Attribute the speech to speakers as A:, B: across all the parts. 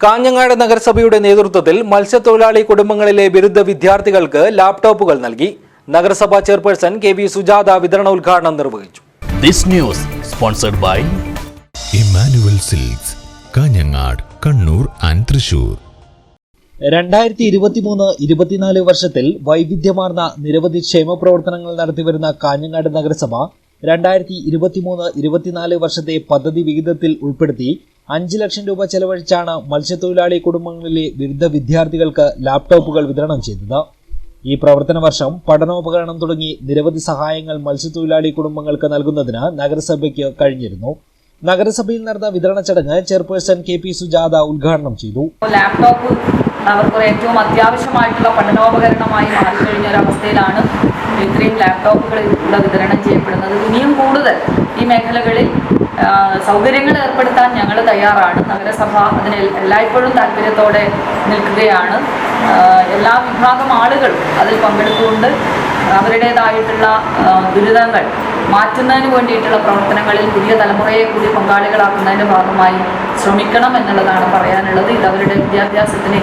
A: കാഞ്ഞങ്ങാട് നഗരസഭയുടെ നേതൃത്വത്തിൽ മത്സ്യത്തൊഴിലാളി കുടുംബങ്ങളിലെ ബിരുദ വിദ്യാർത്ഥികൾക്ക് ലാപ്ടോപ്പുകൾ നൽകി. നഗരസഭാ ചെയർപേഴ്സൺ കെ.വി. സുജാത വിതരണ ഉദ്ഘാടനം നിർവഹിച്ചു.
B: This news sponsored by
C: Emmanuel silks, Kanhangad, Kannur and Thrissur.
D: 2023-24 വർഷത്തിൽ വൈവിധ്യമാർന്ന നിരവധി ക്ഷേമ പ്രവർത്തനങ്ങൾ നടത്തിവരുന്ന കാഞ്ഞങ്ങാട് നഗരസഭ 2023-24 വർഷത്തെ പദ്ധതി വിഹിതത്തിൽ ഉൾപ്പെടുത്തി 5 ലക്ഷം രൂപ ചെലവഴിച്ചാണ് മത്സ്യത്തൊഴിലാളി കുടുംബങ്ങളിലെ ബിരുദ വിദ്യാർത്ഥികൾക്ക് ലാപ്ടോപ്പുകൾ വിതരണം ചെയ്തത്. ഈ പ്രവർത്തന വർഷം പഠനോപകരണം തുടങ്ങി നിരവധി സഹായങ്ങൾ മത്സ്യത്തൊഴിലാളി കുടുംബങ്ങൾക്ക് നൽകുന്നതിന് നഗരസഭയ്ക്ക് കഴിഞ്ഞിരുന്നു. നഗരസഭയിൽ നടന്ന വിതരണ ചടങ്ങ് ചെയർപേഴ്സൺ കെ.പി. സുജാത ഉദ്ഘാടനം ചെയ്തു.
E: ലാപ്ടോപ്പ് അവർക്ക് ഏറ്റവും അത്യാവശ്യമായിട്ടുള്ള പഠനോപകരണമായി മാറിക്കഴിഞ്ഞ ഒരവസ്ഥയിലാണ് ഇത്രയും ലാപ്ടോപ്പുകൾ ഇവിടെ വിതരണം ചെയ്യപ്പെടുന്നത്. ഇനിയും കൂടുതൽ ഈ മേഖലകളിൽ സൗകര്യങ്ങൾ ഏർപ്പെടുത്താൻ ഞങ്ങൾ തയ്യാറാണ്. നഗരസഭ അതിന് എല്ലായ്പ്പോഴും താല്പര്യത്തോടെ നിൽക്കുകയാണ്. എല്ലാ വിഭാഗം ആളുകളും അതിൽ പങ്കെടുത്തുകൊണ്ട് അവരുടേതായിട്ടുള്ള ദുരിതങ്ങൾ മാറ്റുന്നതിന് വേണ്ടിയിട്ടുള്ള പ്രവർത്തനങ്ങളിൽ പുതിയ തലമുറയെ കൂടി പങ്കാളികളാക്കുന്നതിൻ്റെ ഭാഗമായി ശ്രമിക്കണം എന്നുള്ളതാണ് പറയാനുള്ളത്. ഇത് അവരുടെ വിദ്യാഭ്യാസത്തിന്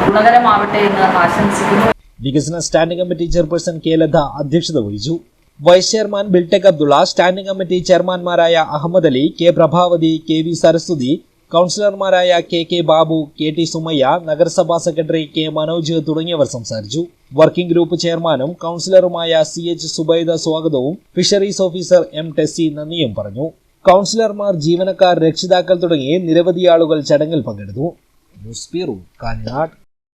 E: ഗുണകരമാവട്ടെ എന്ന് ആശംസിക്കുന്നു.
D: വികസന standing committee chairperson K. Latha അധ്യക്ഷത വഹിച്ചു. വൈസ് ചെയർമാൻ ബിൽടെക് അബ്ദുള്ള, സ്റ്റാൻഡിംഗ് കമ്മിറ്റി ചെയർമാൻമാരായ അഹമ്മദ് അലി, കെ. പ്രഭാവതി, കെ.വി. സരസ്വതി, കൗൺസിലർമാരായ കെ. ബാബു, കെ.ടി. സുമയ്യ, നഗരസഭാ സെക്രട്ടറി കെ. മനോജ് തുടങ്ങിയവർ സംസാരിച്ചു. വർക്കിംഗ് ഗ്രൂപ്പ് ചെയർമാനും കൗൺസിലറുമായ CH സുബൈദ സ്വാഗതവും ഫിഷറീസ് ഓഫീസർ M. ടെസ്സി നന്ദിയും പറഞ്ഞു. കൗൺസിലർമാർ, ജീവനക്കാർ, രക്ഷിതാക്കൾ തുടങ്ങി നിരവധി ആളുകൾ ചടങ്ങിൽ പങ്കെടുത്തു. News bureau, Kanhangad.